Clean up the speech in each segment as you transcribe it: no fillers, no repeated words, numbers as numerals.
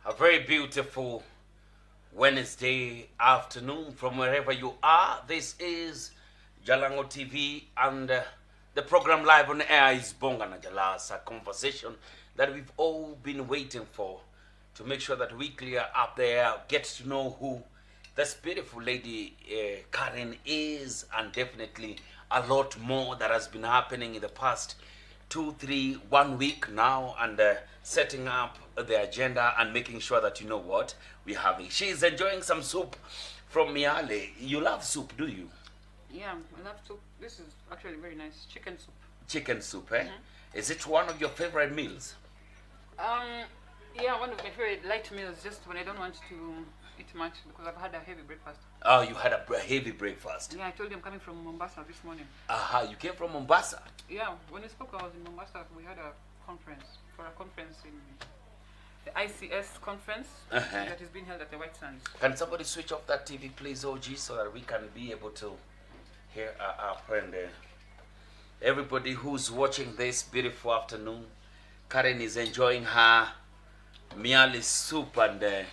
A very beautiful Wednesday afternoon from wherever you are. This is Jalango TV, and the program live on air is Bonga na Jalas, a conversation that we've all been waiting for, to make sure that we clear up there, get to know who this beautiful lady Karen is, and definitely a lot more that has been happening in the past 1 week now, and setting up the agenda and making sure that you know what we're having. She's enjoying some soup from Miale. You love soup, do you? Yeah, I love soup. This is actually very nice. Chicken soup. Chicken soup, eh? Is it one of your favorite meals? Yeah, one of my favorite light meals, just when I don't want to eat much because I've had a heavy breakfast. Oh, you had a heavy breakfast. Yeah, I told you I'm coming from Mombasa this morning. Aha, you came from Mombasa? Yeah, when we spoke, I was in Mombasa. We had a conference, in the ICS conference that is being held at the White Sands. Can somebody switch off that TV, please, OG, so that we can be able to hear our friend? Everybody who's watching this beautiful afternoon, Karen is enjoying her Miale soup and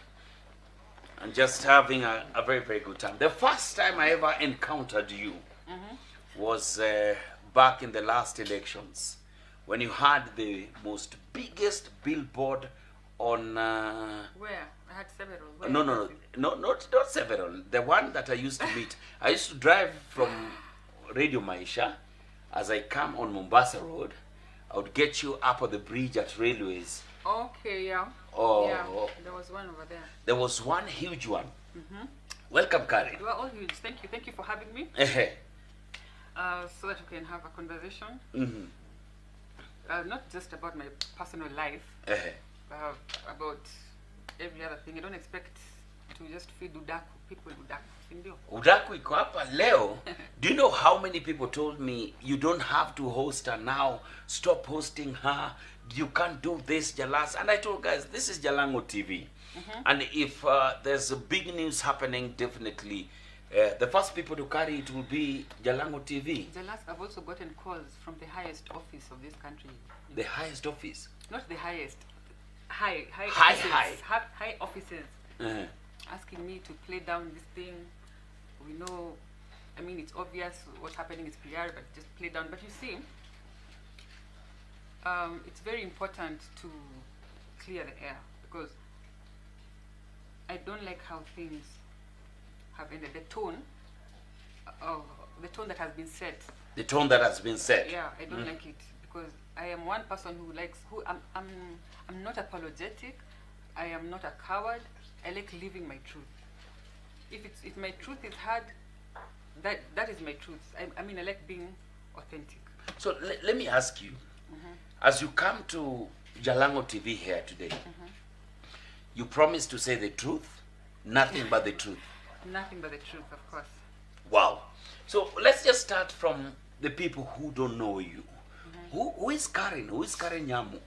just having a very, very good time. The first time I ever encountered you was back in the last elections, when you had the most biggest billboard on... Where? I had several. Where? No, not several. The one that I used to meet. I used to drive from Radio Maisha. As I come on Mombasa Road, I would get you up on the bridge at Railways. Okay, yeah. Oh, yeah, there was one over there. There was one huge one. Welcome, Karen. You are all huge. Thank you. Thank you for having me. So that we can have a conversation. Not just about my personal life, about every other thing. I don't expect to just feed udaku, people udaku. Udaku iko hapa leo. Do you know how many people told me you don't have to host her now? Stop hosting her. You can't do this, Jalas. And I told guys, this is Jalango TV. And if there's a big news happening, definitely the first people to carry it will be Jalango TV. Jalas, I've also gotten calls from the highest office of this country. The highest office? Not the highest. High offices. Asking me to play down this thing. We know, I mean, it's obvious what's happening is PR, but just play down. But you see, it's very important to clear the air, because I don't like how things have ended. The tone that has been set. The tone that has been set. Yeah, I don't like it, because I am one person I'm not apologetic. I am not a coward. I like living my truth. If my truth is hard, that is my truth. I mean, I like being authentic. So let me ask you, as you come to Jalango TV here today, you promise to say the truth, nothing but the truth. Nothing but the truth, of course. Wow. So let's just start from the people who don't know you. Who is Karen? Who is Karen Nyamu?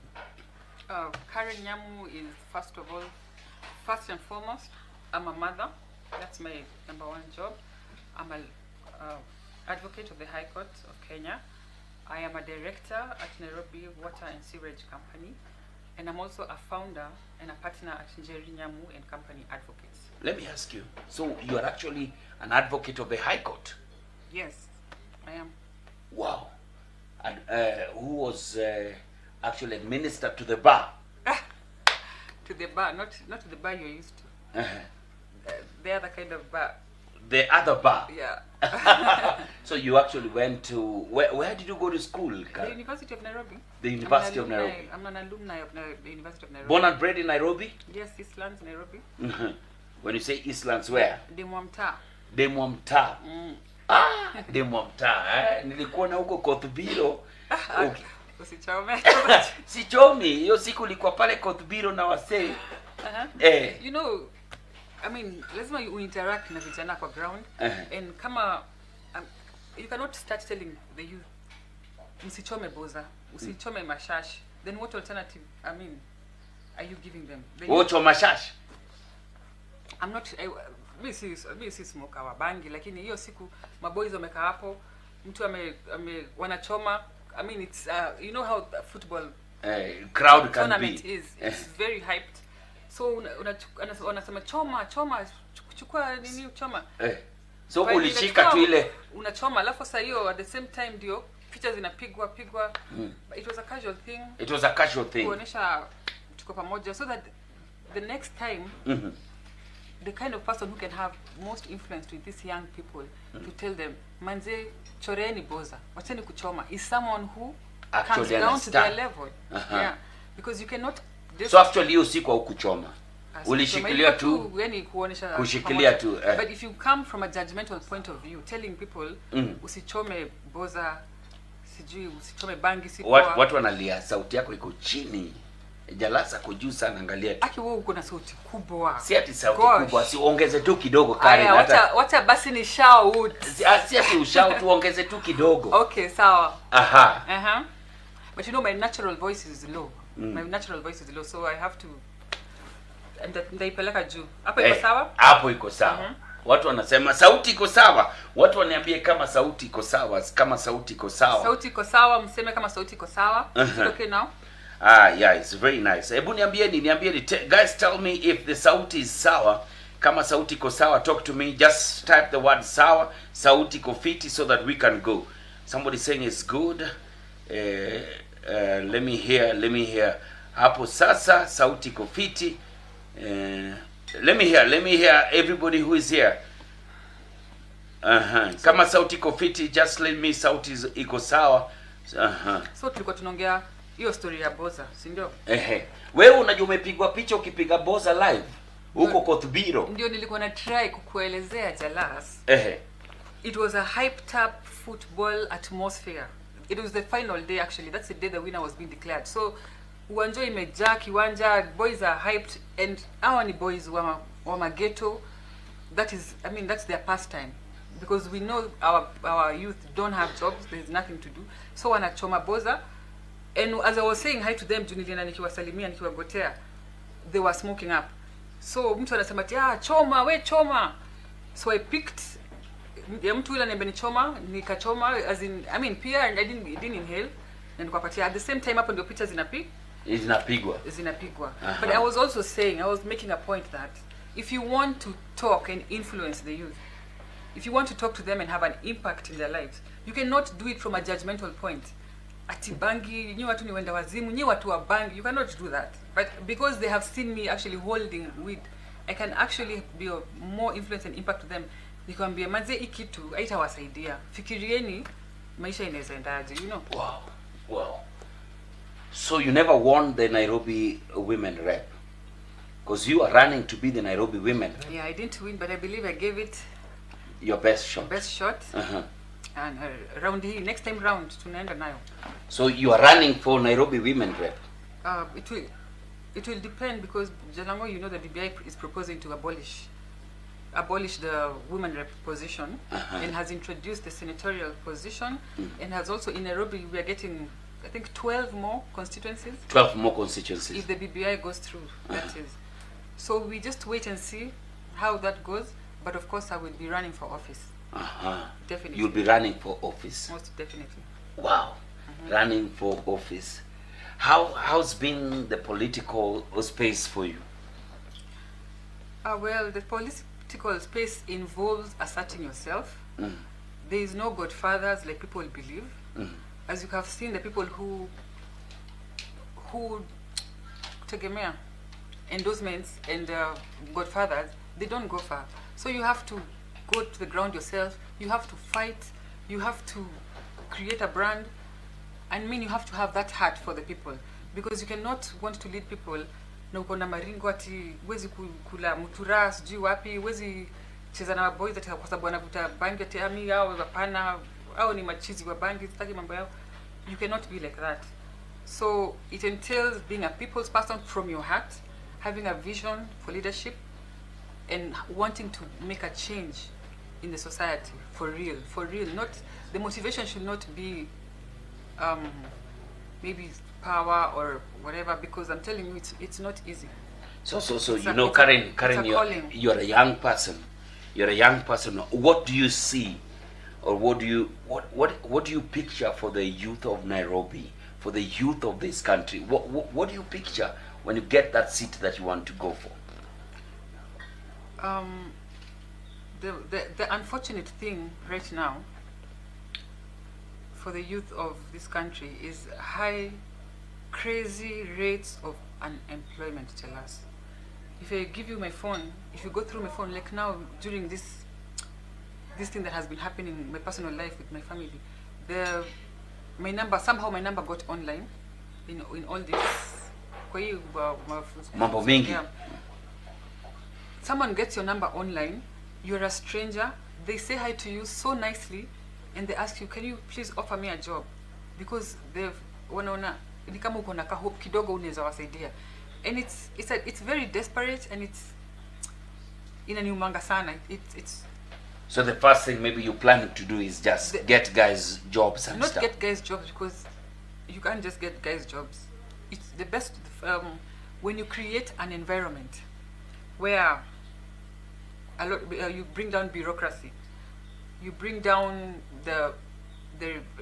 Karen Nyamu is, first and foremost, I'm a mother. That's my number one job. I'm an advocate of the High Court of Kenya. I am a director at Nairobi Water and Sewerage Company. And I'm also a founder and a partner at Njeri Nyamu and Company Advocates. Let me ask you, so you are actually an advocate of the High Court? Yes, I am. Wow. And who was actually administered to the bar? To the bar, not to the bar you're used to. The other kind of bar. The other bar? Yeah. So you actually went to, where did you go to school, Karen? The University of Nairobi. The University of Nairobi. I'm an alumni of the University of Nairobi. Born and bred in Nairobi? Yes, Eastlands, Nairobi. When you say Eastlands, where? Demwamta. Demwamta. Demwamta. Nilikuona huko Kothbiro. Okay. Usichome. Sichomi, hiyo siku nilikuwa pale Kothbiro na wasee. You know, I mean, lazima you interact na vijana kwa ground. And kama you cannot start telling the youth, msichome boza, usichome mashash. Then what alternative, I mean, are you giving them? Wocho mashash? I'm not, mi si smoker wa bangi, lakini hiyo siku maboys wamekaa hapo, mtu wanachoma. I mean, it's you know how the football crowd can tournament be. It's very hyped. So wanasema choma chukua nini choma. So ulishika tu ile unachoma, alafu sasa hiyo at the same time ndio picha zinapigwa. It was a casual thing. Kuonesha tuko pamoja, so that the next time the kind of person who can have most influence with these young people to tell them, manze choreni boza, wacheni kuchoma, is someone who actually comes down to their level. Yeah, because you cannot just... So actually hiyo siku au kuchoma, ulishikilia tu, yani kuonesha kushikilia tu. But if you come from a judgmental point of view, telling people usichome boza, sijui usichome bangi, si watu wanalia sauti yako iko chini, Jalasa kwa juu sana, angalia tu. Aki wewe uko na sauti kubwa. Si ati sauti kubwa, si ongeze tu kidogo Karen. Wacha basi ni shout. Si ati ushout, ongeze tu kidogo. Okay, sawa. Aha. But you know my natural voice is low. My natural voice is low, so I have to ndaipeleka juu. Hapo iko sawa? Hapo iko sawa. Watu wanasema sauti iko sawa. Watu waniambie kama sauti iko sawa, kama sauti iko sawa. Sauti iko sawa, mseme kama sauti iko sawa. Okay now? Yeah, it's very nice. Hebu niambieni guys, tell me if the sauti is sawa. Kama sauti iko sawa, talk to me. Just type the word sawa, sauti iko fiti, so that we can go. Somebody saying it's good. Let me hear. Hapo sasa sauti iko fiti. Let me hear everybody who is here. Kama sauti iko fiti, just let me sauti iko sawa. So tulikuwa tunaongea hiyo story ya boza, si ndio? Wewe unajua umepigwa picha ukipiga boza live huko Kotbiro. Ndio nilikuwa na try kukuelezea Jalas. It was a hyped up football atmosphere. It was the final day actually. That's the day the winner was being declared. So uwanja imejaa kiwanja, boys are hyped, and hawa ni boys wa maghetto. That's their pastime, because we know our youth don't have jobs, there's nothing to do. So wanachoma boza. And as I was saying hi to them, Juniliana nikiwasalimia nikiwagotea, they were smoking up. So mtu anasema choma. So I picked mtu yule ananiambia choma, nikachoma, as in pia I didn't inhale, na nikapatia. At the same time hapo ndio picha zinapigwa. But I was also saying, I was making a point that if you want to talk and influence the youth, if you want to talk to them and have an impact in their lives, you cannot do it from a judgmental point. Ati bangi, nyi watu ni wenda wazimu, nyi watu wa bangi, you cannot do that. But because they have seen me actually holding weed, I can actually be of more influence and impact to them. Nikwambia manze hii kitu haitawasaidia. Fikirieni maisha inaweza endaje, you know? Wow. So you never won the Nairobi Women Rep? Because you are running to be the Nairobi Women Rep. Yeah, I didn't win, but I believe I gave it your best shot. And next time round tunaenda nayo. So you are running for Nairobi Women Rep? It will depend, because Jalango, you know, the BBI is proposing to abolish the women rep position, and has introduced the senatorial position, and has also in Nairobi we are getting, I think, 12 more constituencies. 12 more constituencies. If the BBI goes through, that is. So we just wait and see how that goes. But of course, I will be running for office. Definitely. You'll be running for office. Most definitely. Wow. Running for office. How's been the political space for you? Well, the political space involves asserting yourself. There is no godfathers like people believe. As you have seen, the people who tegemea endorsements and godfathers, they don't go far. So you have to go to the ground yourself. You have to fight. You have to create a brand. You have to have that heart for the people, because you cannot want to lead people na uko na maringo ati wezi kula mutura sijui wapi, wezi cheza na boys ati kwa sababu anavuta bangi ati au hapana, au ni machizi wa bangi, sitaki mambo yao. You cannot be like that. So it entails being a people's person from your heart, having a vision for leadership, and wanting to make a change in the society for real. Not the motivation should not be maybe power or whatever, because I'm telling you, it's not easy. So you know, Karen, you're a young person. You're a young person. What do you see, or what do you picture for the youth of Nairobi, for the youth of this country? What do you picture? when you get that seat that you want to go for? The unfortunate thing right now for the youth of this country is high, crazy rates of unemployment, Jalas. If I give you my phone, if you go through my phone, like now during this thing that has been happening in my personal life with my family, my number got online in all this. Mambo mingi. Yeah. Someone gets your number online, you're a stranger, they say hi to you so nicely, and they ask you, can you please offer me a job? Because they've wanaona ni kama uko na hope kidogo unaweza wasaidia. And it's very desperate, and it's inaniumanga sana. It's So the first thing maybe you're planning to do is just get guys jobs and not stuff. get guys jobs, because you can't just get guys jobs. It's the best when you create an environment where you bring down bureaucracy, you bring down the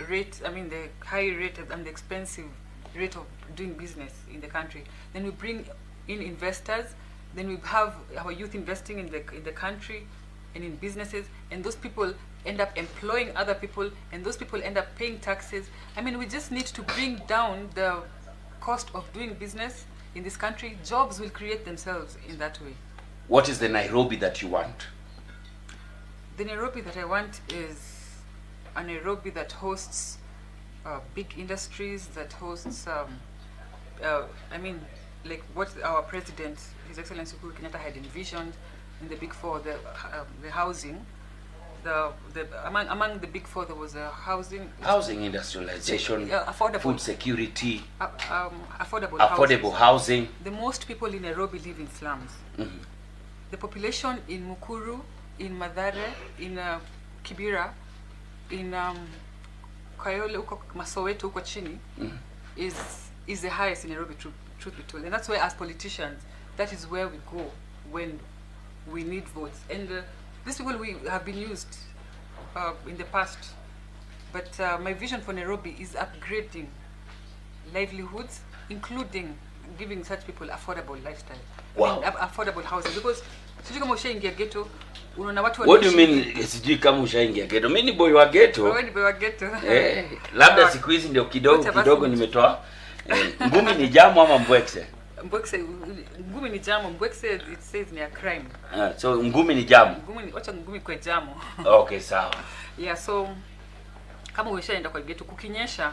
rate, the high rate and the expensive rate of doing business in the country. Then we bring in investors. Then we have our youth investing in the country and in businesses, and those people end up employing other people, and those people end up paying taxes. We just need to bring down the cost of doing business in this country. Jobs will create themselves in that way. What is the Nairobi that you want? The Nairobi that I want is a Nairobi that hosts big industries, that hosts, like what our president, His Excellency Uhuru Kenyatta, had envisioned in the Big Four, the housing. Among the Big Four, there was a housing industrialization, affordable food security, affordable housing. The most people in Nairobi live in slums. Mm-hmm. The population in Mukuru, in Mathare, in Kibera, in Kayole, Masoweto, huko chini, is the highest in Nairobi, truth be told. And that's why, as politicians, that is where we go when we need votes. And these people we have been used in the past. But my vision for Nairobi is upgrading livelihoods, including giving such people affordable lifestyle. Wow. Affordable housing. Because sijui kama ushaingia ghetto, unaona watu What do you mean sijui kama ushaingia ghetto? Mimi ni boy wa ghetto. Wewe ni boy wa ghetto. Labda siku hizi ndio kidogo nimetoa. Ngumi ni jamu ama mbwekse? Mbwekse, ngumi ni jamu, mbwekse it says ni a crime. So ngumi ni jamu. Wacha ngumi kwa jamu. Okay, sawa. Yeah, so kama umeshaenda kwa ghetto kukinyesha,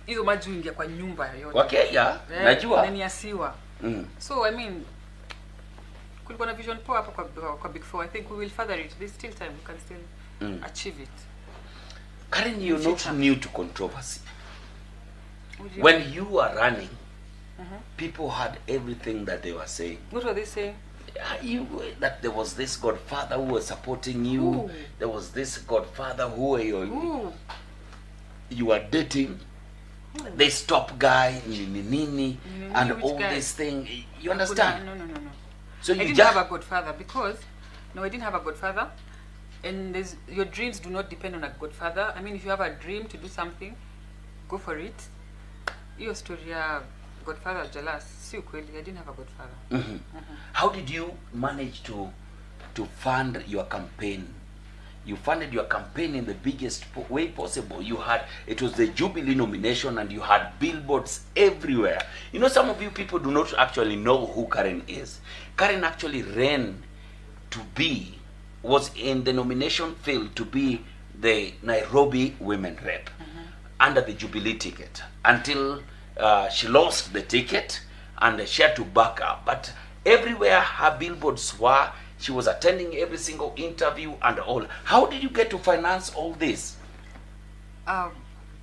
hizo maji huingia kwa nyumba yote. Okay, yeah. Najua. Na ni asiwa. So kulikuwa na vision poa hapa kwa Big Four. I think we will further it. There's still time, we can still achieve it. Karen, you're not new to controversy. When you were running, people had everything that they were saying. What were they saying? That there was this godfather who was supporting you. Ooh. There was this godfather who you were dating. This top guy, nini, and all guy? this thing. You understand? No. So I didn't have a godfather because I didn't have a godfather. And your dreams do not depend on a godfather. If you have a dream to do something, go for it. Your story, godfather Jalas, si ukweli. I didn't have a godfather. How did you manage to fund your campaign? You funded your campaign in the biggest way possible. It was the Jubilee nomination, and you had billboards everywhere. Some of you people do not actually know who Karen is. Karen actually was in the nomination field to be the Nairobi women rep under the Jubilee ticket until she lost the ticket and she had to back up. But everywhere her billboards were, she was attending every single interview and all. How did you get to finance all this?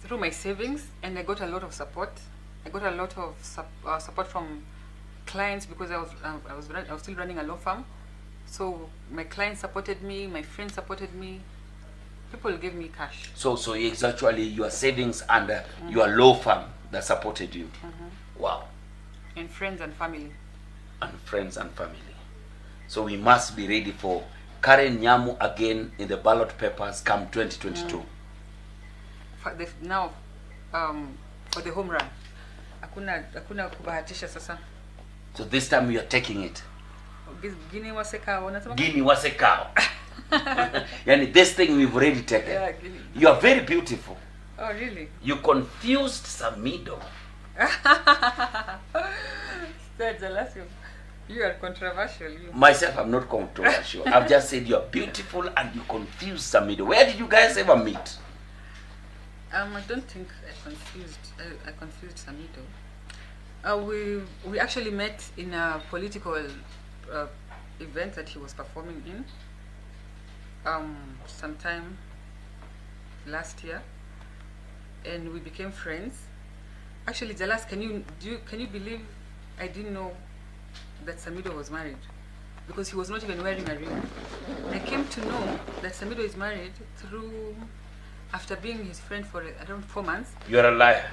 Through my savings, and I got a lot of support. I got a lot of support from clients because I was still running a law firm. So my clients supported me, my friends supported me. People gave me cash. So it's actually your savings and your law firm that supported you. Wow. And friends and family. So we must be ready for Karen Nyamu again in the ballot papers come 2022. Now, for the home run, hakuna kubahatisha sasa. So this time you are taking it. Guinea wasekao, unasema? Guinea wasekao. Yani this thing we've already taken. Yeah, Guinea. You are very beautiful. Oh, really? You confused Samido. Stay jealous. You are controversial. You. Myself, I'm not controversial. I've just said you are beautiful and you confused Samido. Where did you guys ever meet? I don't think I confused Samido. We actually met in a political event that he was performing in sometime last year, and we became friends. Actually, Jalas, can you believe I didn't know that Samido was married, because he was not even wearing a ring. I came to know that Samido is married after being his friend for around 4 months. You're a liar.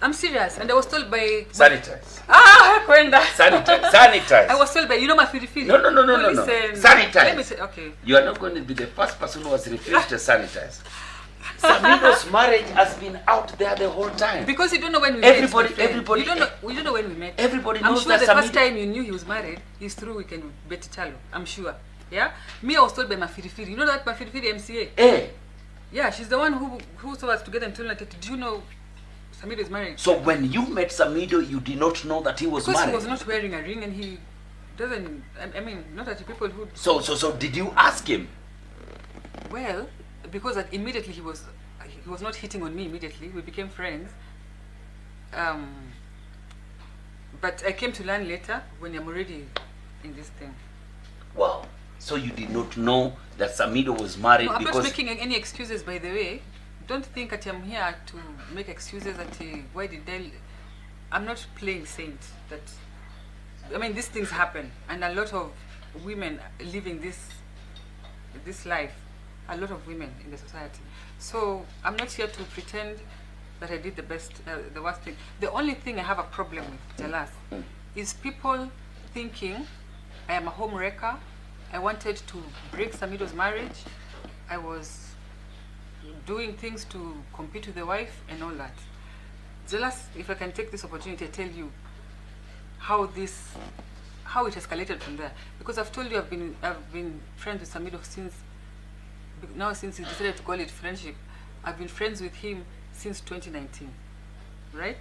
I'm serious, and I was told by Sanitize. Kwenda. Sanitize. I was told by my firifiri. No. Listen, Sanitize. Let me say, okay. You are not going to be the first person who has refused to sanitize. Samido's marriage has been out there the whole time. Because you don't know when we Everybody- met. my friend. everybody- You don't know when we met. Everybody I'm knows sure that the first Samido- time you knew he was married is through Weekend with Betty Chalo. I'm sure. Yeah? Me, I was told by Mafirifiri. You know that Mafirifiri MCA? Eh. Yeah, she's the one who saw us together and told us, did you know Samido is married? So when you met Samido, you did not know that he was Because married. he was not wearing a ring, and he doesn't, I mean, not that the people who... So did you ask him? Well, because immediately he was not hitting on me immediately. We became friends. But I came to learn later when I'm already in this thing. Wow. So you did not know that Samido was married No, I'm because... not making any excuses, by the way. Don't think that I'm here to make excuses that why did they... I'm not playing saint. That, I mean, these things happen, and a lot of women living this life, a lot of women in the society. So I'm not here to pretend that I did the worst thing. The only thing I have a problem with, Jalas, is people thinking I am a home wrecker. I wanted to break Samido's marriage. I was doing things to compete with the wife and all that. Jalas, if I can take this opportunity to tell you how it escalated from there, because I've told you I've been friends with Samido since he decided to call it friendship. I've been friends with him since 2019, right?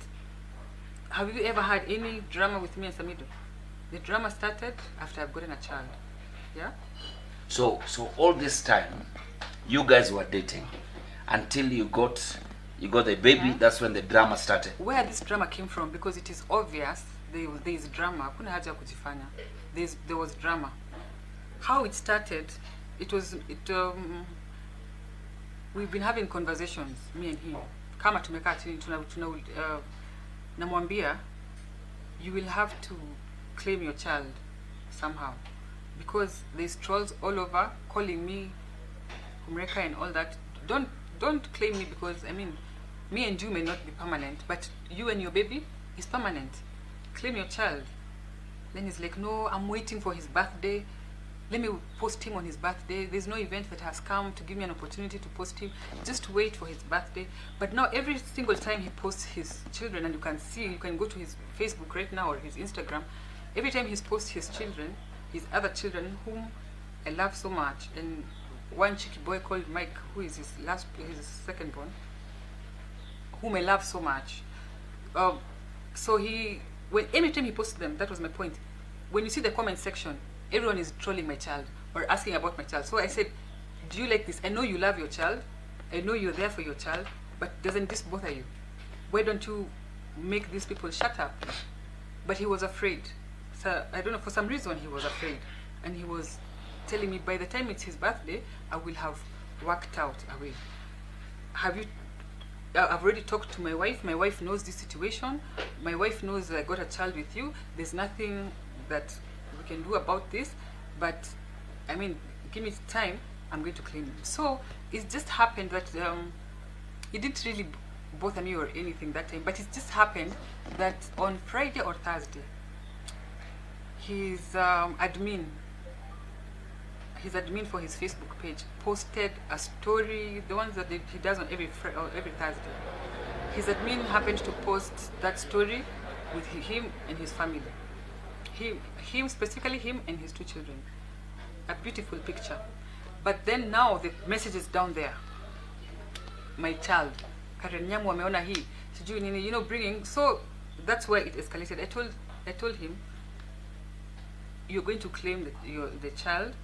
Have you ever had any drama with me and Samido? The drama started after I've gotten a child. Yeah? So all this time, you guys were dating until you got the baby. Yeah. That's when the drama started. Where this drama came from, because it is obvious there is drama. Hakuna haja ya kujifanya. There was drama. How it started, we've been having conversations, me and him. Kama tumekaa chini namwambia, you will have to claim your child somehow, because there's trolls all over calling me Kumreka and all that. Don't claim me, because I mean, me and you may not be permanent, but you and your baby is permanent. Claim your child. Then he's like, no, I'm waiting for his birthday. Let me post him on his birthday. There's no event that has come to give me an opportunity to post him. Just wait for his birthday. But now every single time he posts his children, and you can go to his Facebook right now or his Instagram. Every time he posts his children, his other children, whom I love so much, and one cheeky boy called Mike, who is his second born, whom I love so much. So every time he posts them, that was my point. When you see the comment section, everyone is trolling my child or asking about my child. So I said, do you like this? I know you love your child. I know you're there for your child, but doesn't this bother you? Why don't you make these people shut up? But he was afraid. So I don't know, for some reason he was afraid. And he was telling me, by the time it's his birthday, I will have worked out a way. I've already talked to my wife. My wife knows this situation. My wife knows I got a child with you. There's nothing that we can do about this. But, I mean, give me time, I'm going to claim him. So, it just happened that it didn't really bother me or anything that time. But it just happened that on Friday or Thursday, his admin for his Facebook page posted a story, the ones that he does on every Thursday. His admin happened to post that story with him and his family. him specifically, him and his 2 children. A beautiful picture. But then now the message is down there. My child, Karen Nyamu ameona hii, sijui nini, you know, bringing. So that's where it escalated. I told him, you're going to claim the child.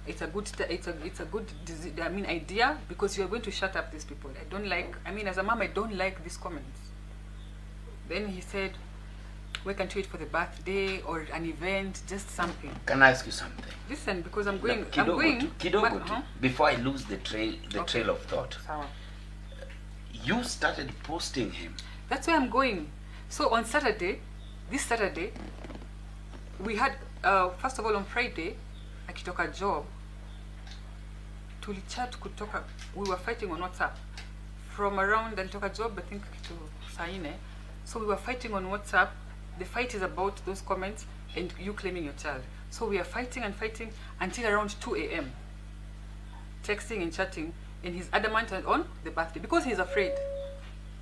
It's a good idea, because you're going to shut up these people. I don't like, as a mom, I don't like these comments. Then he said, why can't you wait for the birthday or an event, just something. Can I ask you something? Listen, because I'm going. Kidogo, before I lose the trail of thought. Sawa. You started posting him. That's where I'm going. So on Saturday, this Saturday, we had, first of all on Friday, akitoka job, tulichat kutoka, we were fighting on WhatsApp. From around, alitoka job, I think to saa 4. So we were fighting on WhatsApp. The fight is about those comments and you claiming your child. So we are fighting and fighting until around 2 a.m. Texting and chatting, and he's adamant on the birthday because he's afraid.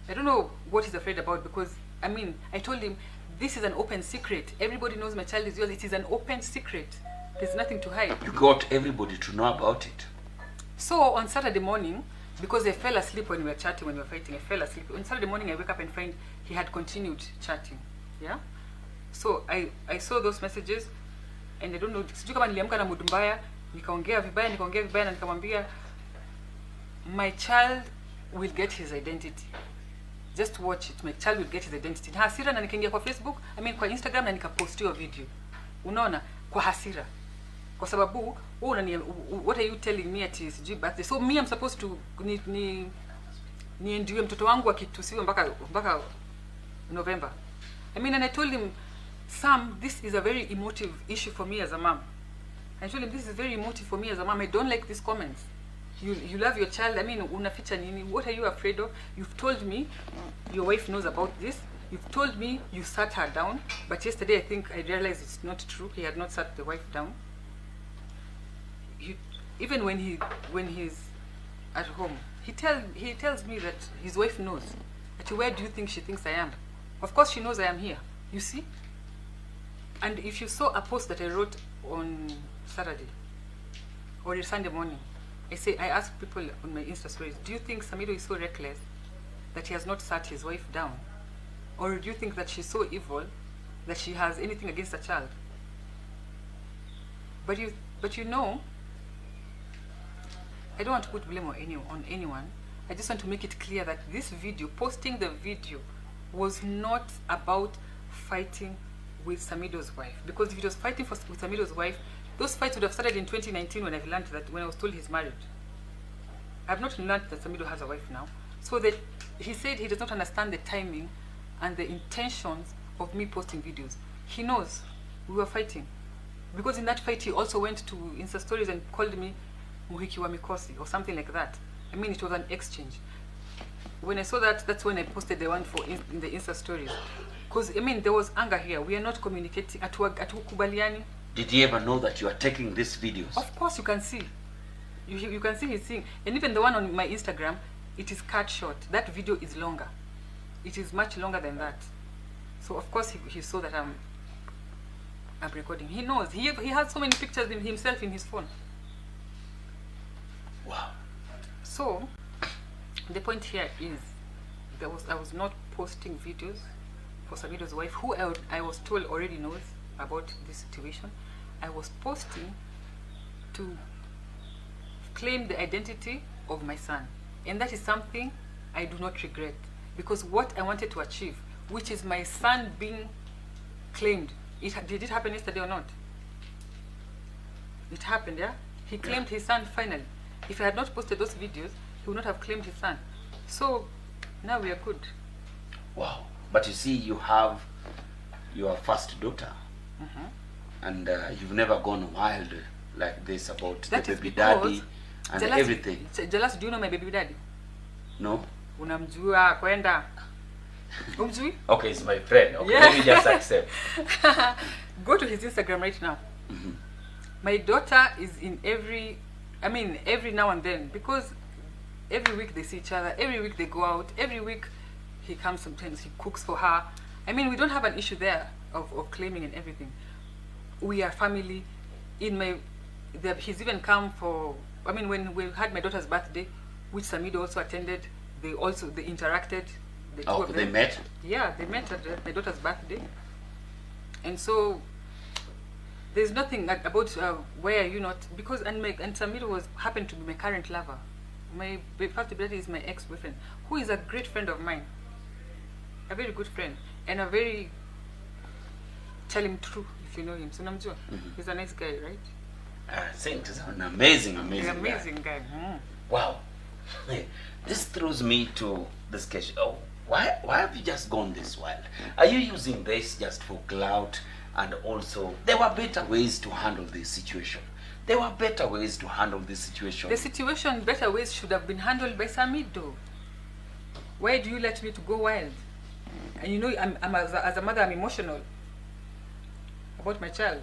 I don't know what he's afraid about, because I told him, this is an open secret. Everybody knows my child is yours. It is an open secret. There's nothing to hide. You got everybody to know about it. So on Saturday morning, because I fell asleep when we were chatting, when we were fighting, I fell asleep. On Saturday morning, I wake up and find he had continued chatting. Yeah? So I saw those messages, and I don't know, sijui kama niliamka na mood mbaya, nikaongea vibaya na nikamwambia, my child will get his identity. Just watch it. My child will get his identity. Na hasira, na nikaingia kwa Facebook, kwa Instagram, na nikapost hiyo video. Unaona, kwa hasira. Kwa sababu, what are you telling me at his birthday? So me, I'm supposed to niendiwe mtoto wangu akitusiwe mpaka November. And I told him, Sam, this is a very emotive issue for me as a mom. I told him, this is very emotive for me as a mom. I don't like these comments. You love your child. Unaficha nini? What are you afraid of? You've told me your wife knows about this. You've told me you sat her down. But yesterday, I think I realized it's not true. He had not sat the wife down. Even when he's at home, he tells me that his wife knows. Actually, where do you think she thinks I am? Of course she knows I am here. You see? And if you saw a post that I wrote on Saturday or Sunday morning, I asked people on my Insta stories, do you think Samido is so reckless that he has not sat his wife down? Or do you think that she's so evil that she has anything against a child? But you know, I don't want to put blame on anyone. I just want to make it clear that this video, posting the video, was not about fighting with Samido's wife. Because if it was fighting with Samido's wife, those fights would have started in 2019 when I was told he's married. I've not learned that Samido has a wife now. So that he said he does not understand the timing and the intentions of me posting videos. He knows we were fighting. Because in that fight, he also went to Insta stories and called me Muhiki wa Mikosi or something like that. It was an exchange. When I saw that, that's when I posted the one in the Insta stories. Because, there was anger here. We are not communicating. Atukubaliani. Did he ever know that you are taking these videos? Of course, you can see. You can see his thing. And even the one on my Instagram, it is cut short. That video is longer. It is much longer than that. So, of course, he saw that I'm recording. He knows. He has so many pictures of himself in his phone. Wow. So, the point here is, I was not posting videos for Samido's wife, who I was told already knows about this situation. I was posting to claim the identity of my son. And that is something I do not regret. Because what I wanted to achieve, which is my son being claimed, did it happen yesterday or not? It happened, yeah? He claimed his son finally. If I had not posted those videos, he would not have claimed his son. So, now we are good. Wow. But you see, you have your first daughter. And you've never gone wild like this about the baby daddy and everything. Jealous, do you know my baby daddy? No. Unamjua kwenda. Umjui? Okay, it's my friend. Okay, yeah. Let me just accept. Go to his Instagram right now. My daughter is in every now and then, because every week they see each other, every week they go out, every week he comes, sometimes he cooks for her. I mean, we don't have an issue there of claiming and everything. We are family. He's even come for, I mean, when we had my daughter's birthday, which Samido also attended, they interacted. The two of They them. met? Yeah, they met at my daughter's birthday. And so there's nothing about why are you not, because and Samido happened to be my current lover. My first brother is my ex-boyfriend, who is a great friend of mine, a very good friend, and a very, tell him true if you know him. So Namjua, he's a nice guy, right? I think he's an amazing He's an amazing guy. Wow. This throws me to this question. Oh, why have you just gone this wild? Are you using this just for clout? And also, there were better ways to handle this situation. There were better ways to handle this situation. The situation, better ways should have been handled by Samido. Why do you let me to go wild? And you know, I'm as a mother, I'm emotional about my child.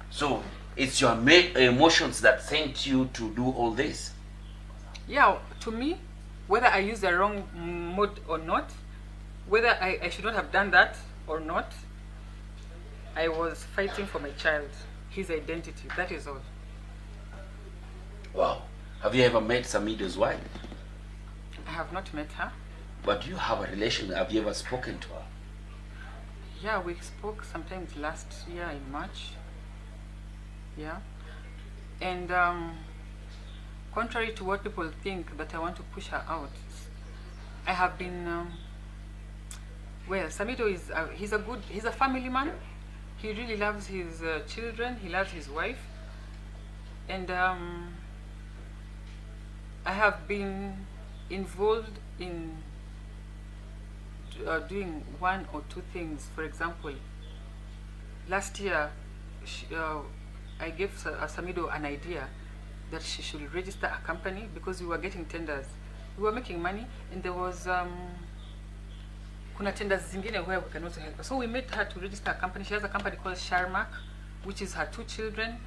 So, it's your emotions that sent you to do all this? Yeah, to me, whether I used the wrong mode or not, whether I should not have done that or not, I was fighting for my child, his identity, that is all. Wow. Have you ever met Samido's wife? I have not met her. But you have a relation. Have you ever spoken to her? Yeah, we spoke sometimes last year in March. Yeah. And contrary to what people think that I want to push her out, I have been, well, Samido is, he's a family man. He really loves his children, he loves his wife. And I have been involved in doing one or two things. For example, last year, I gave Samido an idea that she should register a company because we were getting tenders. We were making money, and there was kuna tenders zingine where we can also help her. So we made her to register a company. She has a company called Sharmak, which is her two children,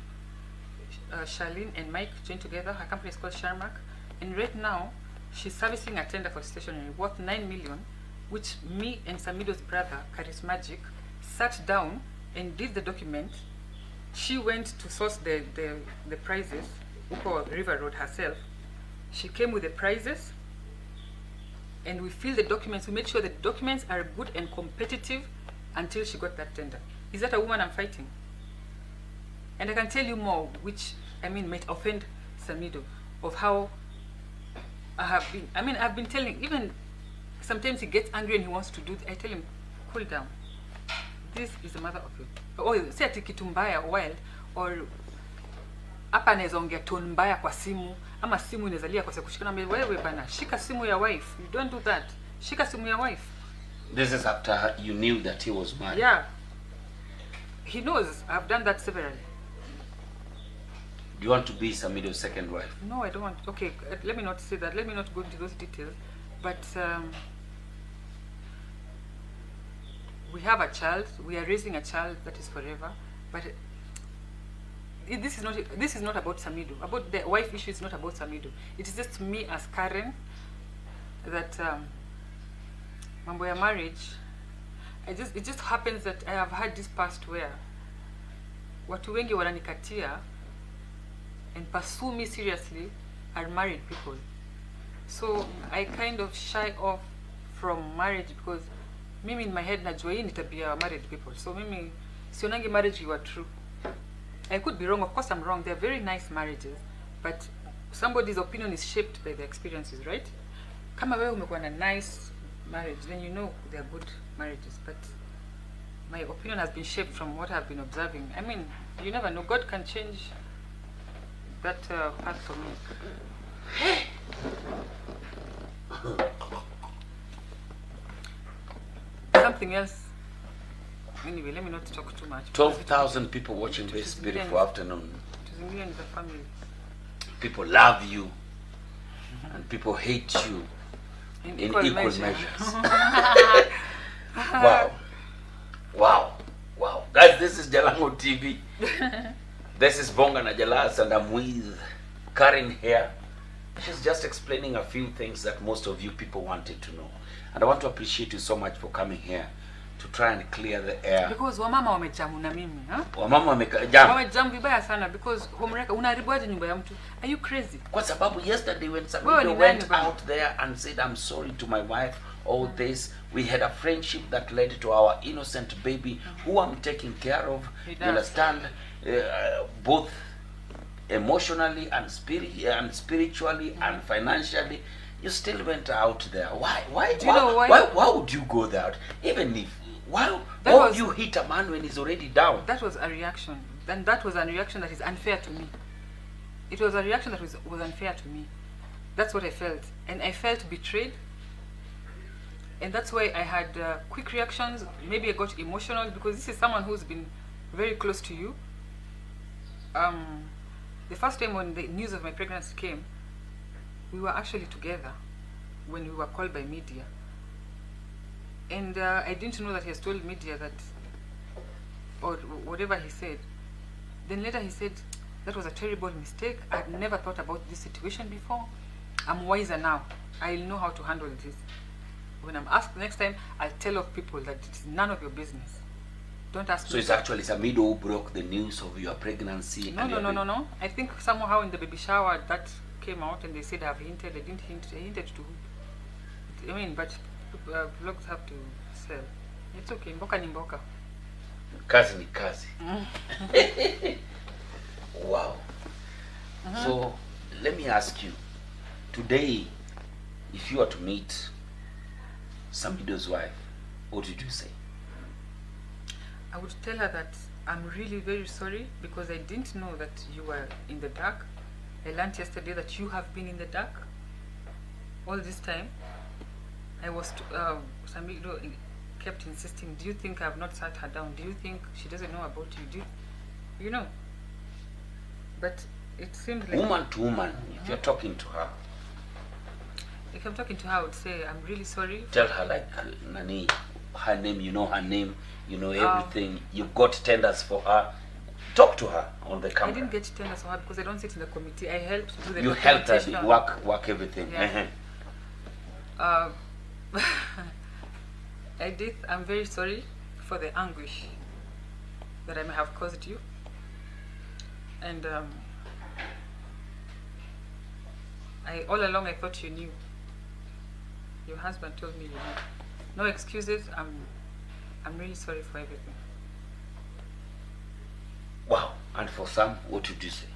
Charlene and Mike, joined together. Her company is called Sharmak. And right now, she's servicing a tender for stationery worth 9 million, which me and Samido's brother, Charismagic, sat down and did the document. She went to source the prices, Uko River Road herself. She came with the prices, and we filled the documents. We made sure the documents are good and competitive until she got that tender. Is that a woman I'm fighting? And I can tell you more, which, I mean, might offend Samido, of how I've been telling, even sometimes he gets angry and he wants to do, I tell him, cool down. This is the mother of you. Oh, say ati kitu mbaya wild, or hapa anaweza ongea tone mbaya kwa simu, ama simu inazalia kwa sababu kushikana wewe bana, shika simu ya wife. You don't do that. Shika simu ya wife. This is after you knew that he was married. Yeah. He knows I've done that severally. Do you want to be Samido's second wife? No, I don't want. Okay, let me not say that. Let me not go into those details. But we have a child. We are raising a child that is forever. But this is not about Samido. About the wife issue is not about Samido. It is just me as Karen that mambo ya marriage. It just happens that I have had this past where watu wengi wananikatia and pursue me seriously are married people. So I kind of shy off from marriage because mimi in my head najua hii ni tabia ya married people. So mimi sionangi marriage you are true. I could be wrong. Of course I'm wrong. They're very nice marriages, but somebody's opinion is shaped by their experiences, right? Kama wewe umekuwa na nice marriage, then you know they're good marriages. But my opinion has been shaped from what I've been observing. I mean, you never know. God can change that path for me. Something else. Anyway, let me not talk too much. 12,000 people watching this beautiful afternoon. To the millions of family. People love you, and people hate you in equal measures. Wow. Guys, this is Jalango TV. This is Bonga na Jalas, and I'm with Karen here. She's just explaining a few things that most of you people wanted to know. And I want to appreciate you so much for coming here to try and clear the air. Because wamama wamejamu na mimi, Wamama wamejam. Wamejamu vibaya sana because homewrecker unaharibuaje nyumba ya mtu? Are you crazy? Kwa sababu yesterday when Wewe somebody ni went nani bana? out there and said, I'm sorry to my wife, all this, we had a friendship that led to our innocent baby who I'm taking care of. He You does. understand? Both emotionally and spiritually and financially. You still went out there. Why? Do you know why? Why would you go there? Even if why That would was- you hit a man when he's already down? That was a reaction. Then that was a reaction that is unfair to me. It was a reaction that was unfair to me. That's what I felt. And I felt betrayed. And that's why I had quick reactions. Maybe I got emotional because this is someone who's been very close to you. The first time when the news of my pregnancy came, we were actually together when we were called by media. And I didn't know that he has told media that, or whatever he said. Then later he said, that was a terrible mistake. I'd never thought about this situation before. I'm wiser now. I'll know how to handle this. When I'm asked next time, I'll tell of people that it's none of your business. Don't ask So me. it's actually Samido who broke the news of your pregnancy. No, no. I think somehow in the baby shower that came out and they said I've hinted. I didn't hint. I hinted to who? I mean, but vlogs have to sell. It's okay. Mboka ni mboka. Kazi ni kazi. Wow. So let me ask you, today, if you were to meet Samido's wife, what would you say? I would tell her that I'm really very sorry because I didn't know that you were in the dark. I learned yesterday that you have been in the dark all this time. I was, Samido kept insisting, do you think I've not sat her down? Do you think she doesn't know about you? You know? But it seems like... Woman to woman, if you're talking to her, If I'm talking to her, I would say, I'm really sorry. tell her like, Nani, her name, you know her name, you know everything, you've got tenders for her. Talk to her on the I camera. didn't get tenders for her because I don't sit in the committee. I helped do the You helped her documentation. work everything. Yeah. Edith, I'm very sorry for the anguish that I may have caused you. And all along I thought you knew. Your husband told me you knew. No excuses. I'm really sorry for everything. Wow. And for some, what would you say?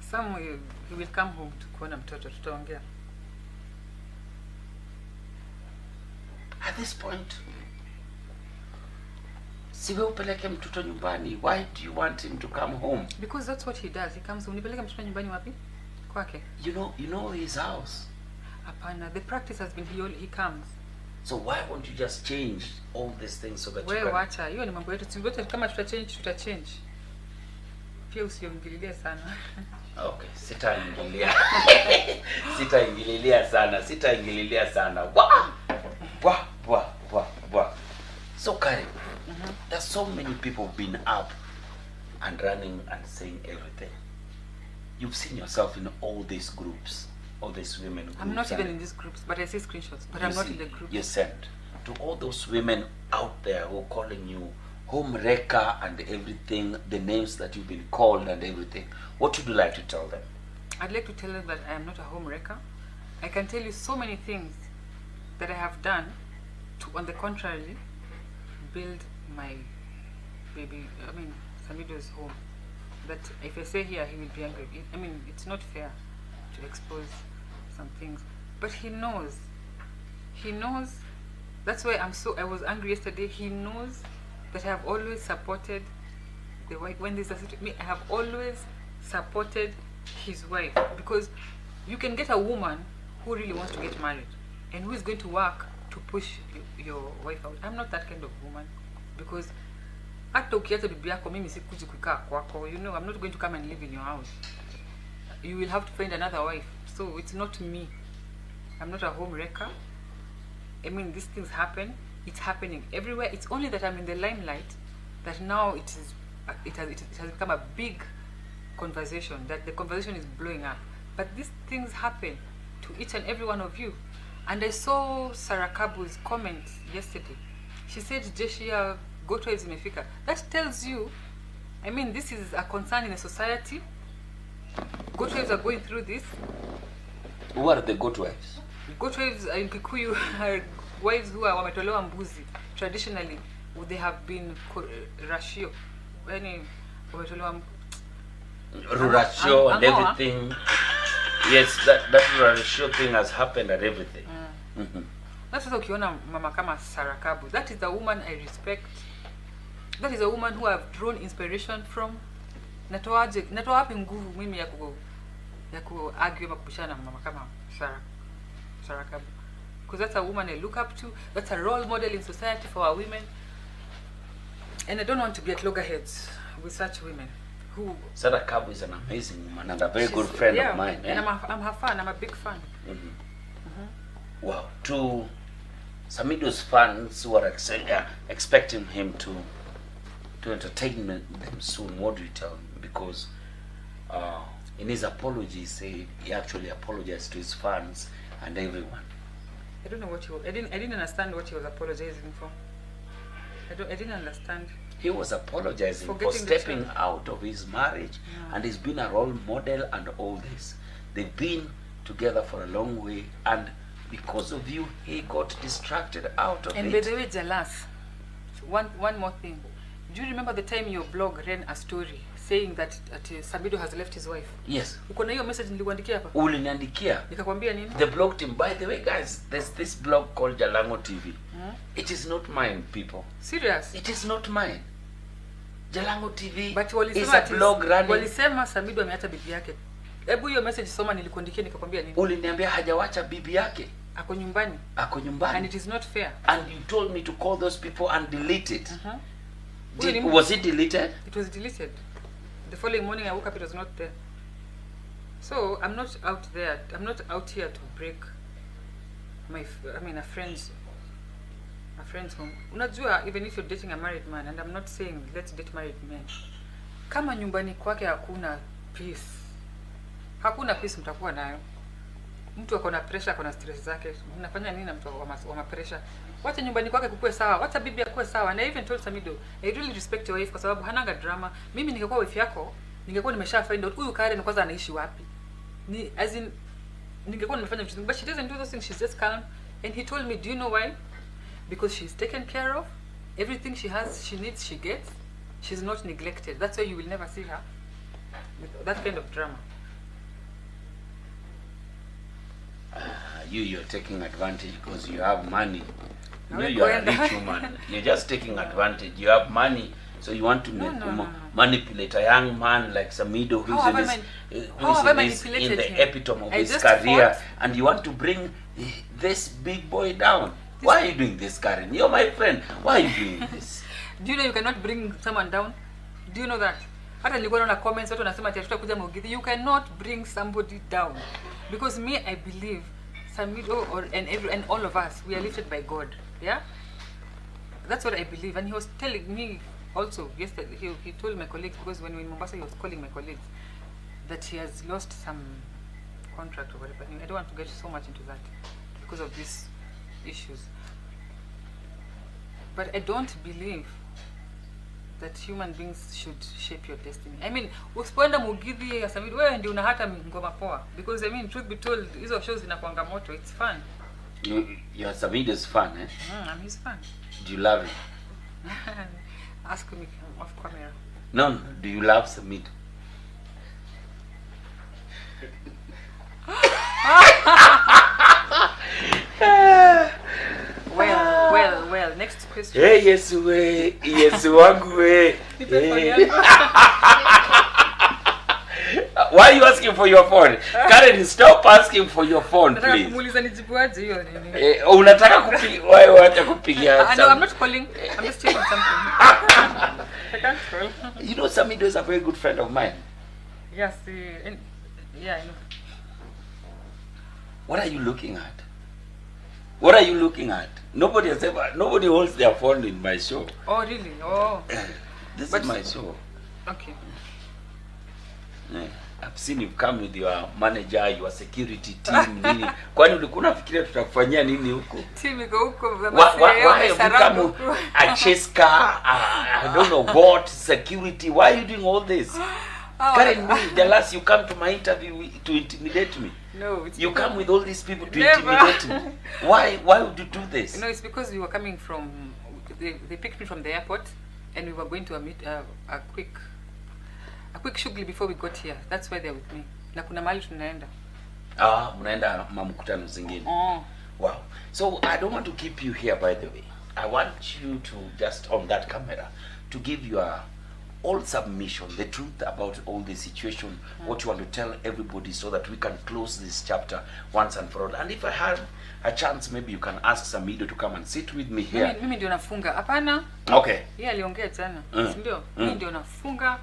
Some he will come home to kuona mtoto tutaongea. At this point, siwe upeleke mtoto nyumbani. Why do you want him to come home? Because that's what he does. He comes, unipeleka mtoto nyumbani wapi? Kwake. You know his house. Hapana. The practice has been he comes. So why won't you just change all these things so that you Wewe can... wacha, hiyo ni mambo yetu. Wote kama tutachange. Pia usiongililie sana. Okay, sitaingililia. Sitaingililia sana. Wah. So Karen, there's so many people been up and running and saying everything. You've seen yourself in all these groups, all these women groups. I'm not even and in these groups, but I see screenshots. But you I'm not see, in the groups. You sent to all those women out there who are calling you home wrecker and everything, the names that you've been called and everything. What would you like to tell them? I'd like to tell them that I am not a home wrecker. I can tell you so many things that I have done to, on the contrary, build my baby, Samido's home. That if I say here, he will be angry. It's not fair to expose some things. But he knows. He knows. That's why I was angry yesterday. He knows that I have always supported the wife. When there's a situation, I have always supported his wife, because you can get a woman who really wants to get married and who is going to work to push your wife out. I'm not that kind of woman, because hata ukiacha bibi yako mimi sikuji kukaa kwako. You know, I'm not going to come and live in your house. You will have to find another wife. So it's not me. I'm not a home wrecker. These things happen. It's happening everywhere. It's only that I'm in the limelight that now it has become a big conversation, that the conversation is blowing up. But these things happen to each and every one of you. And I saw Sarah Kabu's comment yesterday. She said, Jeshia, goat wives imefika. That tells you, I mean, this is a concern in the society. Goat wives are going through this. Who are the goat wives? Goat wives in Kikuyu are wives who are wametolewa mbuzi. Traditionally, they have been ratio. Any wametolewa Rurasho and everything. Yes, that Rurasho thing has happened and everything. That's what ukiona mama kama Sarah Kabu. That is a woman I respect. That is a woman who I've drawn inspiration from. Natoa wapi nguvu mimi ya argue ama kubishana na mama kama Sarah Kabu. Because that's a woman I look up to. That's a role model in society for our women. And I don't want to be at loggerheads with such women. Who Sarah Kabu is an amazing woman and a very good friend of mine. And I'm her fan. I'm a big fan. Wow. To Samido's fans who are expecting him to entertain them soon, what do you tell him? Because in his apology, he said he actually apologized to his fans and everyone. I don't know what I didn't understand what he was apologizing for. I didn't understand. He was apologizing for stepping out of his marriage, and he's been a role model and all this. They've been together for a long way, and because of you, he got distracted out of it. And by the way, Jalas, one more thing. Do you remember the time your blog ran a story saying that Samido has left his wife? Yes. Uko na hiyo message nilikuandikia hapa? Uliniandikia. Nikakwambia nini? The blog team. By the way, guys, there's this blog called Jalango TV. It is not mine, people. Serious? It is not mine. Jalango TV is a blog running. Walisema Samido ameacha bibi yake. Hebu hiyo message soma nilikuandikia nikakwambia nini? Uliniambia hajawacha bibi yake. Ako nyumbani. Ako nyumbani. And it is not fair. And you told me to call those people and delete it. Was it deleted? It was deleted. The following morning I woke up, it was not there. So I'm not out there. I'm not out here to break a friend's home. Unajua, even if you're dating a married man, and I'm not saying let's date married men. Kama nyumbani kwake hakuna peace. Hakuna peace mtakuwa nayo. Mtu ako na pressure, ako na stress zake. Unafanya nini na mtu wa pressure? Wacha nyumbani kwake kukue sawa. Wacha bibi akue sawa. And I even told Samido, I really respect your wife kwa sababu hananga drama. Mimi ningekuwa wife yako, ningekuwa nimesha find out huyu Karen kwanza anaishi wapi. As in ningekuwa nimefanya vitu. But she doesn't do those things. She's just calm. And he told me, do you know why? Because she's taken care of. Everything she has, she needs, she gets. She's not neglected. That's why you will never see her with that kind of drama. You're taking advantage because you have money. You are a rich woman. You're just taking advantage. You have money, so you want to manipulate a young man like Samido who is in the epitome of his career, and you want to bring this big boy down. Why are you doing this, Karen? You're my friend. Why are you doing this? Do you know you cannot bring someone down? Do you know that? Hata nilikuwa naona comments watu wanasema ati tutakuja Mugithi. You cannot bring somebody down. Because me, I believe Samido and all of us, we are lifted by God. Yeah? That's what I believe. And he was telling me also yesterday, he told my colleagues, because when we in Mombasa, he was calling my colleagues, that he has lost some contract or whatever. I don't want to get so much into that because of these issues. But I don't believe that human beings should shape your destiny. I mean, usipoenda Mugithi ya Samido, wewe ndio unahata ngoma poa. Because I mean, truth be told, hizo shows zinakuanga moto. It's fun. You're Samido's fan, eh? I'm his fan. Do you love him? Ask me off camera. No. Do you love Samido? Well, next question. Hey, Yesu we, Yesu wangu we. Why are you asking for your phone? Karen, stop asking for your phone, please. Kumuuliza nijibuaje hiyo nini? Unataka kupiga wewe wacha kupigia. No, I'm not calling. I'm just checking something. I can't call. You know, Samido is a very good friend of mine. Yes, yeah, I know. What are you looking at? What are you looking at? Nobody holds their phone in my show. Oh, really? Oh. This is my show. Okay. Yeah. I've seen you come with your manager, your security team, nini. Kwani ulikuwa unafikiria tutakufanyia nini huko? Team iko huko Why you become a chase car, I don't know what, security, why are you doing all this? Karen, the last you come to my interview to intimidate me. No, you come with all these people to intimidate me. Why would you do this? No, it's because we were coming from, they picked me from the airport, and we were going to a quick shughuli before we got here. That's why they're with me. Na kuna mahali tunaenda. Mnaenda mamkutano zingine. Wow. So I don't want to keep you here, by the way. I want you to just on that camera to give your all submission, the truth about all the situation, what you want to tell everybody, so that we can close this chapter once and for all. And if I have a chance, maybe you can ask Samido to come and sit with me here. Mimi ndio nafunga. Hapana. Okay. Yeye aliongea jana. Ndio. Mimi ndio nafunga.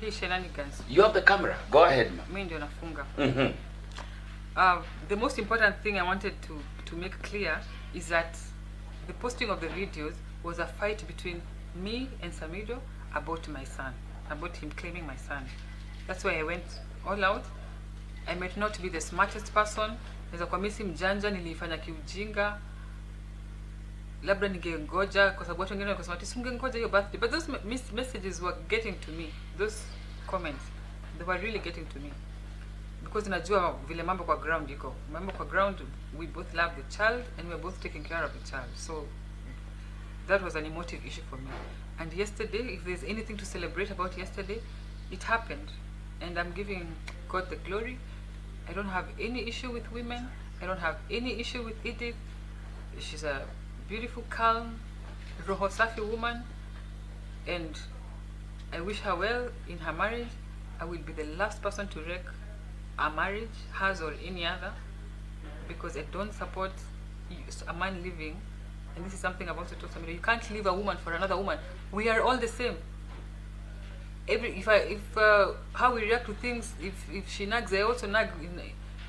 Hii shenanigans. You have the camera. Go ahead, ma'am. Mimi ndio nafunga. The most important thing I wanted to make clear is that the posting of the videos was a fight between me and Samido about my son, about him claiming my son. That's why I went all out. I might not be the smartest person. Naweza kwa mimi mjanja, nilifanya kiujinga. Labda ningengoja kwa sababu watu wengine wakasema ati singengoja hiyo birthday. But those messages were getting to me. Those comments, they were really getting to me. Because najua vile mambo kwa ground iko. Mambo kwa ground, we both love the child and we are both taking care of the child. So that was an emotive issue for me. And yesterday, if there's anything to celebrate about yesterday, it happened. And I'm giving God the glory. I don't have any issue with women. I don't have any issue with Edith. She's a beautiful, calm, roho safi woman. And I wish her well in her marriage. I will be the last person to wreck a marriage, hers or any other. Because I don't support a man living. And this is something I've also told somebody. You can't leave a woman for another woman. We are all the same. How we react to things, if she nags, I also nag.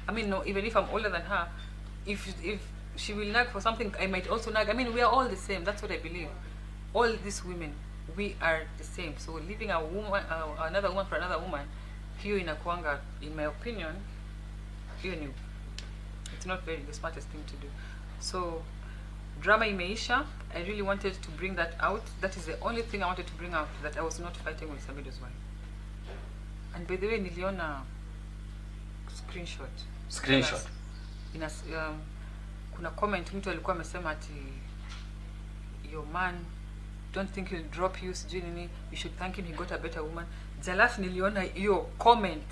I mean, no, even if I'm older than her, if she will nag for something, I might also nag. I mean, we are all the same. That's what I believe. All these women, we are the same. So leaving a woman, another woman for another woman, hiyo inakuanga, in my opinion, it's not very the smartest thing to do. So drama imeisha. I really wanted to bring that out. That is the only thing I wanted to bring out, that I was not fighting with Samido's wife. And by the way, niliona screenshot. Kuna comment mtu alikuwa amesema ati your man don't think he'll drop you, sijui nini, you should thank him, he got a better woman. Jalaf niliona hiyo comment.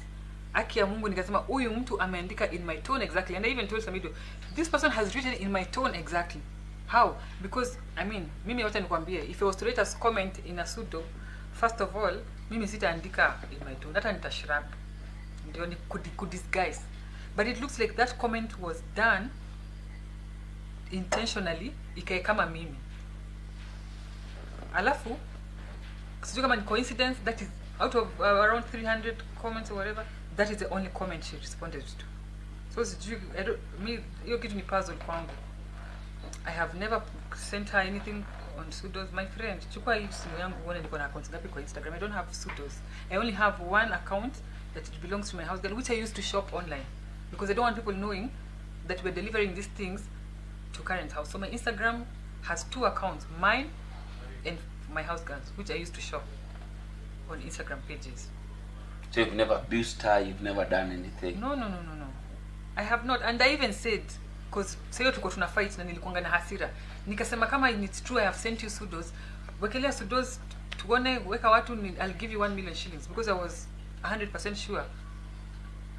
Aki ya Mungu, nikasema huyu mtu ameandika in my tone exactly. And I even told Samido, this person has written in my tone exactly. How? Because I mean, mimi wacha nikwambie, if I was to write a comment in a pseudo, first of all, mimi sitaandika in my tone, hata nitashrub, ndio ni could disguise. But it looks like that comment was done intentionally, ikae kama mimi. Alafu sijui kama ni coincidence, that is out of around 300 comments or whatever, that is the only comment she responded to. So sijui, hiyo kitu ni puzzle kwangu. I have never sent her anything on pseudos. My friend, chukua hii simu yangu uone niko na accounts ngapi kwa Instagram. I don't have pseudos. I only have one account that it belongs to my house girl, which I used to shop online. Because I don't want people knowing that we're delivering these things to Karen's house. So my Instagram has two accounts, mine and my house girls, which I used to shop on Instagram pages. So you've never abused her, you've never done anything? No. I have not. And I even said, because sayo tuko tuna fight na nilikuanga na hasira, nikasema kama it's true I have sent you pseudos, wekelea pseudos tuone, weka watu, I'll give you 1 million shillings, because I was 100% sure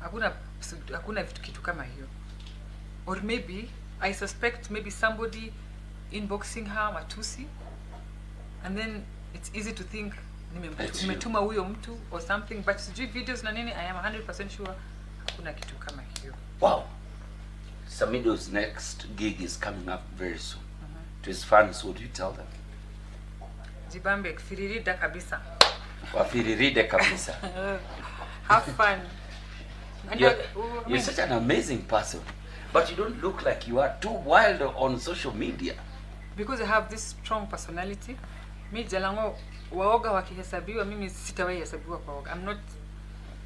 hakuna kitu kama hiyo. Or maybe I suspect maybe somebody inboxing her matusi, and then it's easy to think nimetuma huyo mtu or something, but sijui videos na nini, I am 100% sure hakuna kitu kama hiyo. Wow. Samido's next gig is coming up very soon. To his fans, what do you tell them? Jibambe, firirida kabisa. Wafiriride kabisa. Have fun. You're such an amazing person, but you don't look like you are too wild on social media. Because I have this strong personality. Mi Jalango, waoga wakihesabiwa, mimi sitawahi hesabiwa kwa waoga.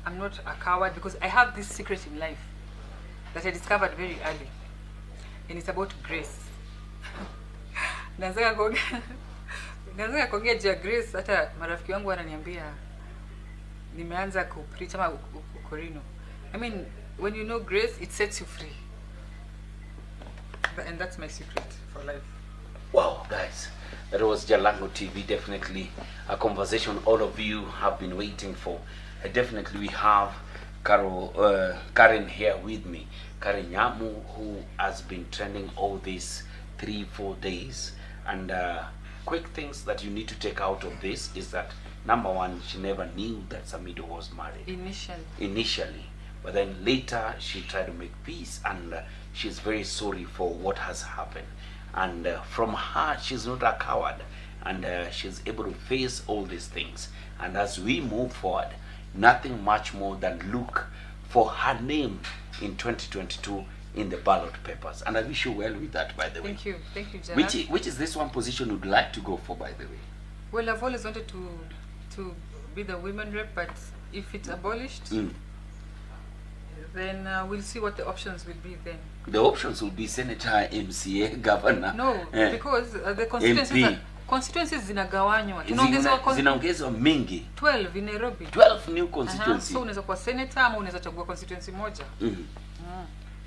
I'm not a coward because I have this secret in life that I discovered very early, and it's about grace. Nazaka kuongea juu ya grace, hata marafiki wangu wananiambia nimeanza kupreach ama ukorino. I mean, when you know grace, it sets you free. And that's my secret for life. Wow, guys, that was Jalango TV. Definitely a conversation all of you have been waiting for. Definitely we have Karen here with me. Karen Nyamu, who has been trending all these 3-4 days. And quick things that you need to take out of this is that, number one, she never knew that Samido was married. Initially. But then later she tried to make peace, and she's very sorry for what has happened. And from her, she's not a coward, and she's able to face all these things. And as we move forward, nothing much more than look for her name in 2022 in the ballot papers. And I wish you well with that, by the way. Thank you, Janet. Which is this one position you'd like to go for, by the way? Well, I've always wanted to be the women rep, but if it's abolished, then we'll see what the options will be then. The options will be senator, MCA, governor. No, because the constituencies zinagawanywa. Zinaongezwa mingi. 12 in Nairobi. 12 new constituencies. So unaweza kuwa senator ama unaweza chagua constituency moja.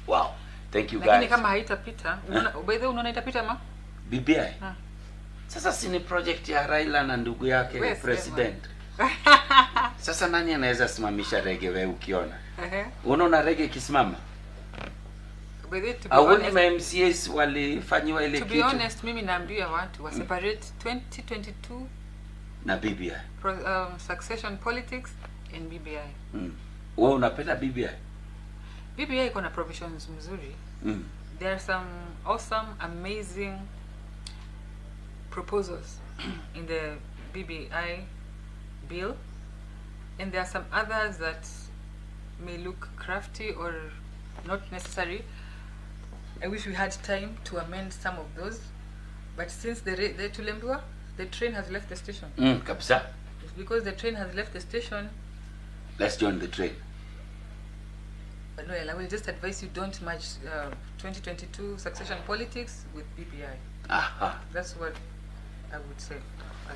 Wow. Thank you, guys. Lakini kama haitapita, by the way unaona itapita ma? BBI. Sasa si ni project ya Raila na ndugu yake president. Sasa nani anaweza simamisha rege wewe ukiona? Unaona rege kisimama? Awoni ma MCAs walifanywa ile kitu. To be honest, mimi naambia watu wa separate 2022 na BBI. Succession politics and BBI. Wewe unapenda BBI? BBI iko na provisions mzuri. There are some awesome, amazing proposals in the BBI bill, and there are some others that may look crafty or not necessary. I wish we had time to amend some of those, but since the train has left the station. Kabisa. Because the train has left the station, let's join the train. But no, I will just advise you, don't merge 2022 succession politics with BBI. That's what I would say.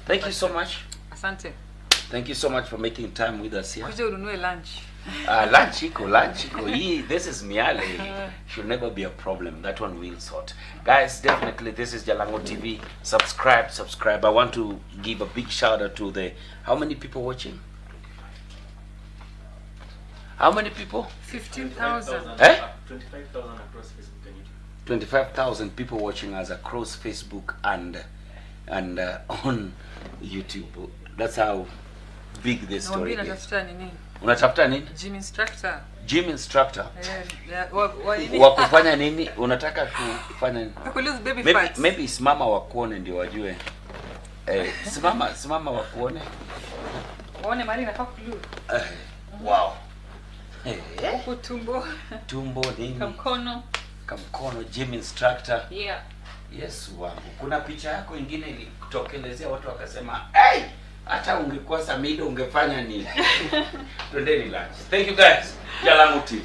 Thank you so much. Asante. Thank you so much for making time with us here. Kuja ununue lunch. Lunch iko. This is Miale. Should never be a problem. That one will sort. Guys, definitely this is Jalango TV. Subscribe. I want to give a big shout out to the, how many people watching? How many people? 15,000. 25,000 across Facebook and YouTube. 25,000 people watching us across Facebook and on YouTube. That's how big this story is. Unatafuta nini? Gym instructor. Wa kufanya nini? Unataka kufanya nini? Maybe simama wakuone ndio wajue. Simama wakuone. Waone mali nafaa kulu. Wow. Tumbo nini? Kamkono gym instructor. Yeah. Yes wangu. Kuna picha yako ingine ilitokelezea watu wakasema, "Hey, hata ungekuwa Samido ungefanya nini?" Twendeni lunch. Thank you guys. Jalango TV.